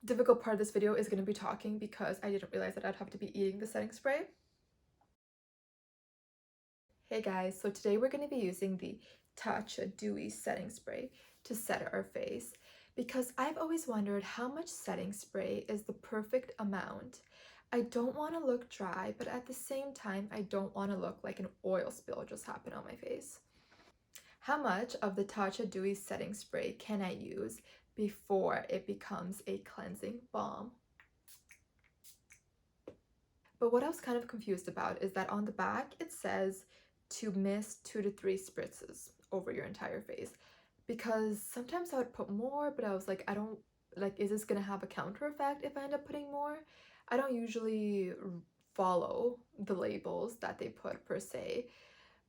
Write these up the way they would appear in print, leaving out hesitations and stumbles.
difficult part of this video is going to be talking because I didn't realize that I'd have to be eating the setting spray. Hey guys, so today we're going to be using the Tatcha Dewy setting spray to set our face because I've always wondered how much setting spray is the perfect amount. I don't want to look dry, but at the same time, I don't want to look like an oil spill just happened on my face. How much of the Tatcha Dewy setting spray can I use before it becomes a cleansing balm? But what I was kind of confused about is that on the back it says to mist 2 to 3 spritzes over your entire face, because sometimes I would put more, but I was like, I don't like, is this gonna have a counter effect if I end up putting more? I don't usually follow the labels that they put per se,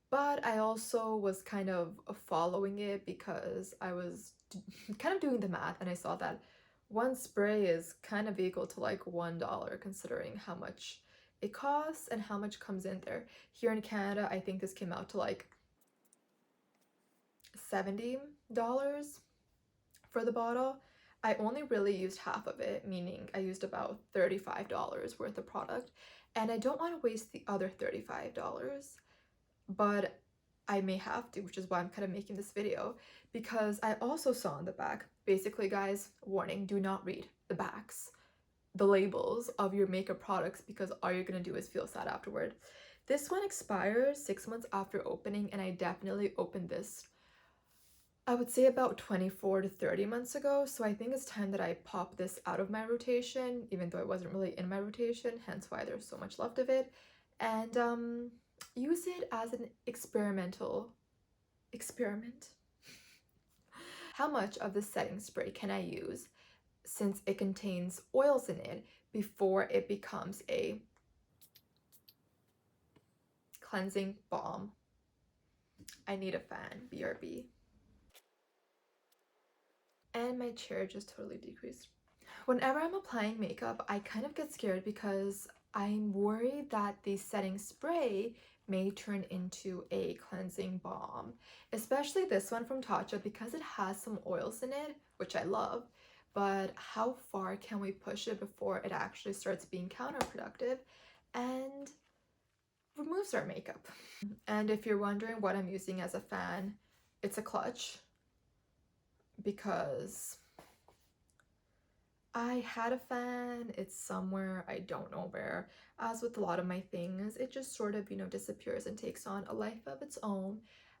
but I also was kind of following it because I was kind of doing the math and I saw that one spray is kind of equal to like $1 considering how much it costs and how much comes in there. Here in Canada, I think this came out to like $70 for the bottle. I only really used half of it, meaning I used about $35 worth of product, and I don't want to waste the other $35, but I may have to, which is why I'm kind of making this video, because I also saw on the back, basically guys, warning, do not read the backs, the labels of your makeup products, because all you're gonna do is feel sad afterward. This one expires 6 months after opening, and I definitely opened this, I would say about 24 to 30 months ago, so I think it's time that I pop this out of my rotation, even though it wasn't really in my rotation, hence why there's so much left of it, and use it as an experimental experiment. How much of the setting spray can I use since it contains oils in it before it becomes a cleansing balm? I need a fan, BRB. And my chair just totally decreased. Whenever I'm applying makeup, I kind of get scared because I'm worried that the setting spray may turn into a cleansing balm, especially this one from Tatcha because it has some oils in it, which I love, but how far can we push it before it actually starts being counterproductive and removes our makeup? And if you're wondering what I'm using as a fan, it's a clutch because I had a fan, it's somewhere, I don't know where. As with a lot of my things, it just sort of, disappears and takes on a life of its own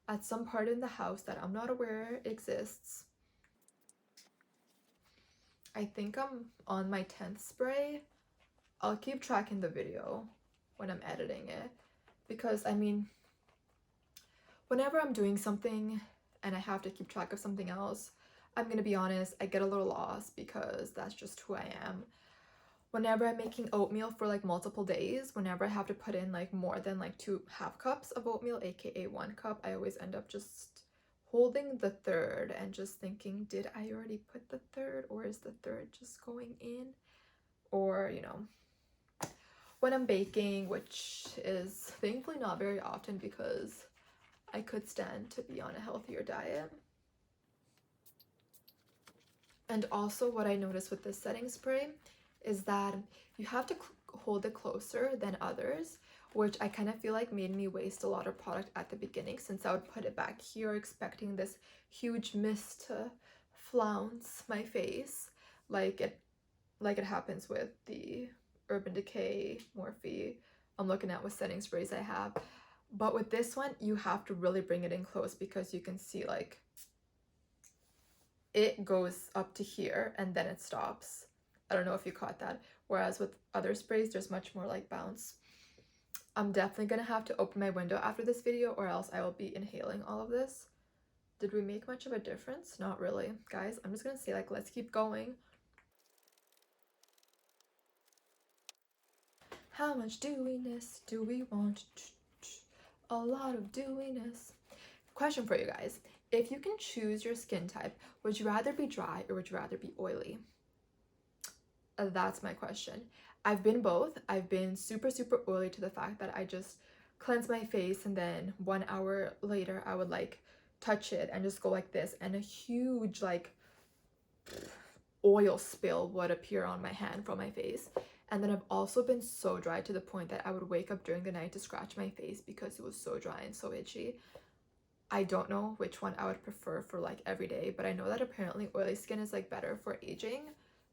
at some part in the house that I'm not aware exists. I think I'm on my 10th spray. I'll keep tracking the video when I'm editing it because, whenever I'm doing something and I have to keep track of something else, I'm gonna be honest, I get a little lost because that's just who I am. Whenever I'm making oatmeal for like multiple days, whenever I have to put in like more than like 2.5 cups of oatmeal, aka 1 cup, I always end up just holding the third and just thinking, did I already put the third, or is the third just going in? Or, when I'm baking, which is thankfully not very often because I could stand to be on a healthier diet. And also what I noticed with this setting spray is that you have to hold it closer than others, which I kind of feel like made me waste a lot of product at the beginning since I would put it back here expecting this huge mist to flounce my face like it happens with the Urban Decay Morphe I'm looking at with setting sprays I have. But with this one, you have to really bring it in close because you can see like it goes up to here and then it stops. I don't know if you caught that. Whereas with other sprays, there's much more like bounce. I'm definitely gonna have to open my window after this video or else I will be inhaling all of this. Did we make much of a difference? Not really. Guys, I'm just gonna say like, let's keep going. How much dewiness do we want? A lot of dewiness. Question for you guys. If you can choose your skin type, would you rather be dry or would you rather be oily? That's my question. I've been both. I've been super oily to the fact that I just cleanse my face and then 1 hour later I would like touch it and just go like this and a huge like oil spill would appear on my hand from my face. And then I've also been so dry to the point that I would wake up during the night to scratch my face because it was so dry and so itchy. I don't know which one I would prefer for like every day, but I know that apparently oily skin is like better for aging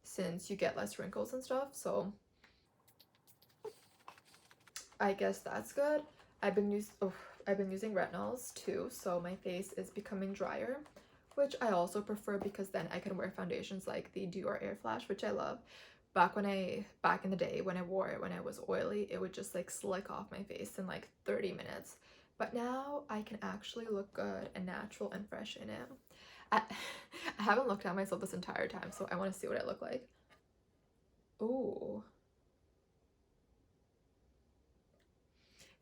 since you get less wrinkles and stuff. So I guess that's good. I've been using retinols too, so my face is becoming drier, which I also prefer because then I can wear foundations like the Dior Air Flash, which I love. Back in the day when I wore it when I was oily, it would just like slick off my face in like 30 minutes. But now I can actually look good and natural and fresh in it. I, I haven't looked at myself this entire time, so I want to see what I look like. Ooh.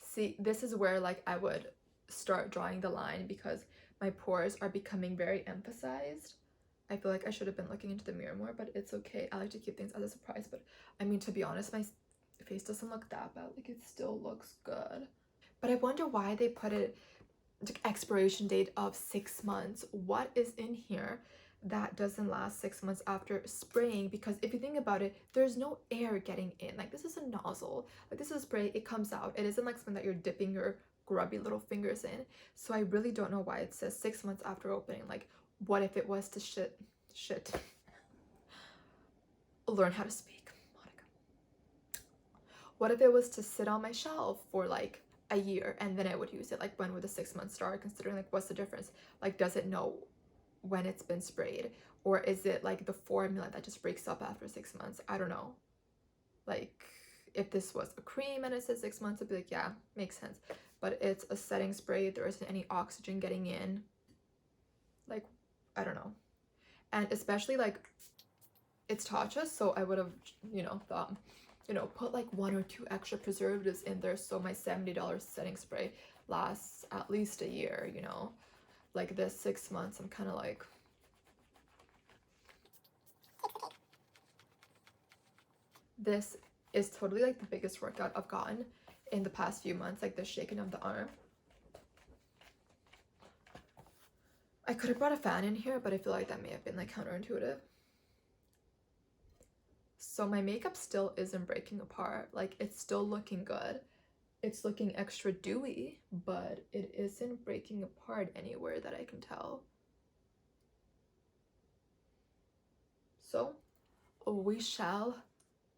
See, this is where like I would start drawing the line because my pores are becoming very emphasized. I feel like I should have been looking into the mirror more, but it's okay. I like to keep things as a surprise, but I mean, to be honest, my face doesn't look that bad. Like, it still looks good. But I wonder why they put it expiration date of 6 months. What is in here that doesn't last 6 months after spraying? Because if you think about it, there's no air getting in. Like, this is a nozzle, like this is a spray, it comes out. It isn't like something that you're dipping your grubby little fingers in. So I really don't know why it says 6 months after opening. Like, what if it was to shit learn how to speak, Monica. What if it was to sit on my shelf for like a year and then I would use it? Like, when would the 6 months start, considering like what's the difference? Like, does it know when it's been sprayed, or is it like the formula that just breaks up after 6 months? I don't know. Like, if this was a cream and it said 6 months, I'd be like, yeah, makes sense. But it's a setting spray, there isn't any oxygen getting in. Like, I don't know. And especially like it's Tatcha, so I would have, thought, put like 1 or 2 extra preservatives in there so my $70 setting spray lasts at least a year, Like, this 6 months, I'm kind of like, this is totally like the biggest workout I've gotten in the past few months, like the shaking of the arm. I could have brought a fan in here, but I feel like that may have been like counterintuitive. So my makeup still isn't breaking apart. Like, it's still looking good. It's looking extra dewy, but it isn't breaking apart anywhere that I can tell. So we shall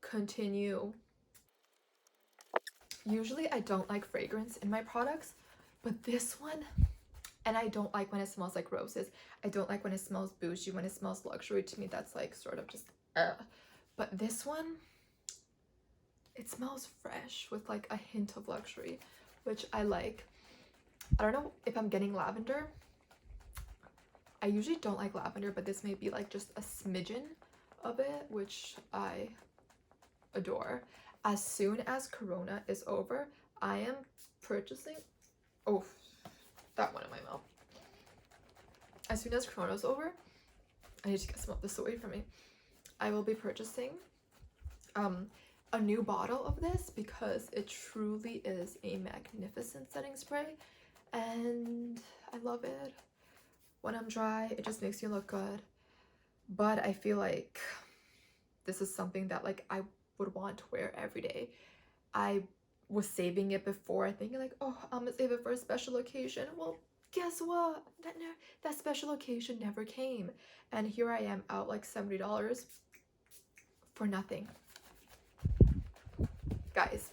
continue. Usually I don't like fragrance in my products, but this one, and I don't like when it smells like roses. I don't like when it smells bougie, when it smells luxury. To me, that's like sort of just But this one, it smells fresh with like a hint of luxury, which I like. I don't know if I'm getting lavender. I usually don't like lavender, but this may be like just a smidgen of it, which I adore. As soon as Corona is over, I am purchasing, oh, that one in my mouth. As soon as Corona is over, I need to get some of this away from me. I will be purchasing a new bottle of this because it truly is a magnificent setting spray and I love it. When I'm dry, it just makes me look good. But I feel like this is something that like I would want to wear every day. I was saving it before, thinking like, oh, I'm gonna save it for a special occasion. Well, guess what? That special occasion never came. And here I am out like $70 for nothing. Guys,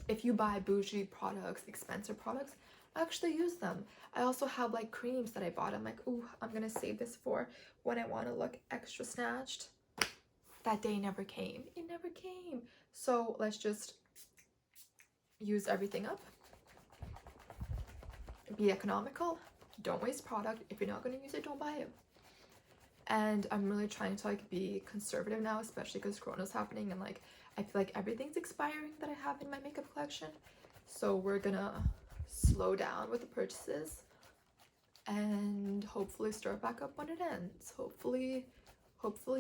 if you buy bougie products, expensive products, actually use them. I also have like creams that I bought. I'm like, ooh, I'm gonna save this for when I want to look extra snatched. That day never came. It never came. So let's just use everything up. Be economical. Don't waste product. If you're not going to use it, don't buy it. And I'm really trying to like be conservative now, especially because Corona's happening and like I feel like everything's expiring that I have in my makeup collection. So we're gonna slow down with the purchases and hopefully start back up when it ends. Hopefully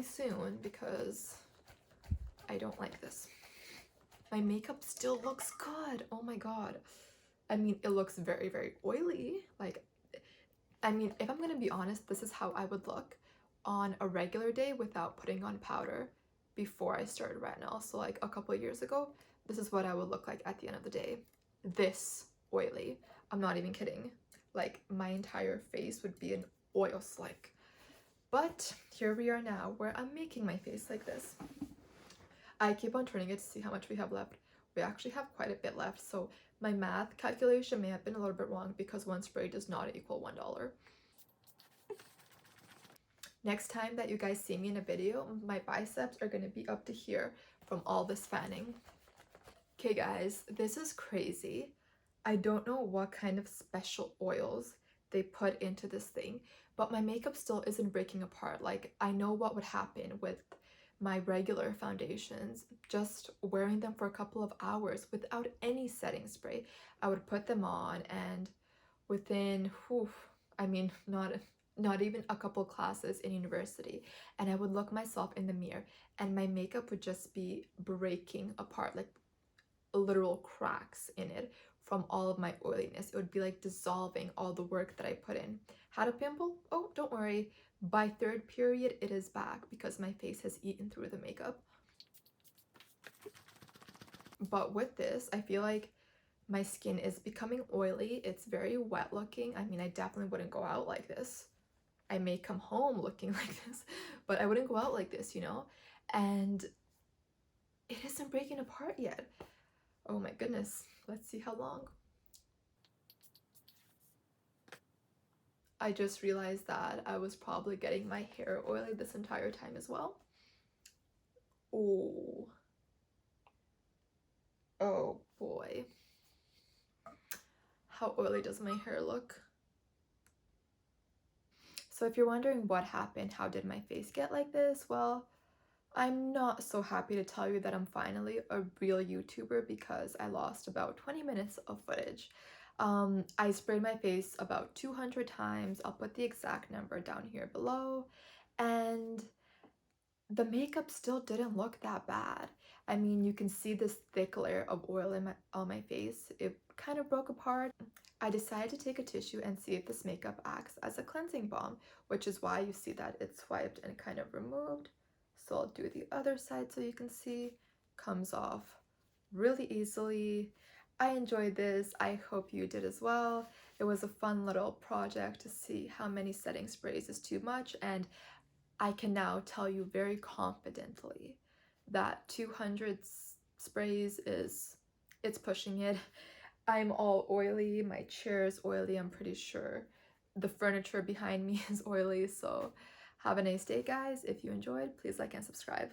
soon, because I don't like this. My makeup still looks good. Oh my god. I mean, it looks very, very oily. Like, I mean, if I'm gonna be honest, this is how I would look on a regular day without putting on powder before I started retinol. So like a couple of years ago, this is what I would look like at the end of the day. This oily. I'm not even kidding. Like my entire face would be an oil slick. But here we are now where I'm making my face like this. I keep on turning it to see how much we have left. We actually have quite a bit left, so my math calculation may have been a little bit wrong because one spray does not equal $1. Next time that you guys see me in a video, my biceps are going to be up to here from all this fanning. Okay guys, this is crazy. I don't know what kind of special oils they put into this thing, but my makeup still isn't breaking apart. Like, I know what would happen with my regular foundations, just wearing them for a couple of hours without any setting spray. I would put them on and within, I mean, not even a couple classes in university, and I would look myself in the mirror and my makeup would just be breaking apart, like literal cracks in it from all of my oiliness. It would be like dissolving all the work that I put in. Had a pimple? Oh, don't worry. By third period, it is back because my face has eaten through the makeup. But with this, I feel like my skin is becoming oily. It's very wet looking. I mean, I definitely wouldn't go out like this. I may come home looking like this, but I wouldn't go out like this, you know? And it isn't breaking apart yet. Oh my goodness. Let's see how long. I just realized that I was probably getting my hair oily this entire time as well. Oh. Oh boy. How oily does my hair look? So if you're wondering what happened, how did my face get like this? Well, I'm not so happy to tell you that I'm finally a real YouTuber because I lost about 20 minutes of footage. I sprayed my face about 200 times. I'll put the exact number down here below. And the makeup still didn't look that bad. I mean, you can see this thick layer of oil on my face. It kind of broke apart. I decided to take a tissue and see if this makeup acts as a cleansing balm, which is why you see that it's swiped and kind of removed. So I'll do the other side so you can see. Comes off really easily. I enjoyed this. I hope you did as well. It was a fun little project to see how many setting sprays is too much, and I can now tell you very confidently that 200 sprays it's pushing it. I'm all oily, my chair is oily, I'm pretty sure. The furniture behind me is oily, so have a nice day, guys. If you enjoyed, please like and subscribe.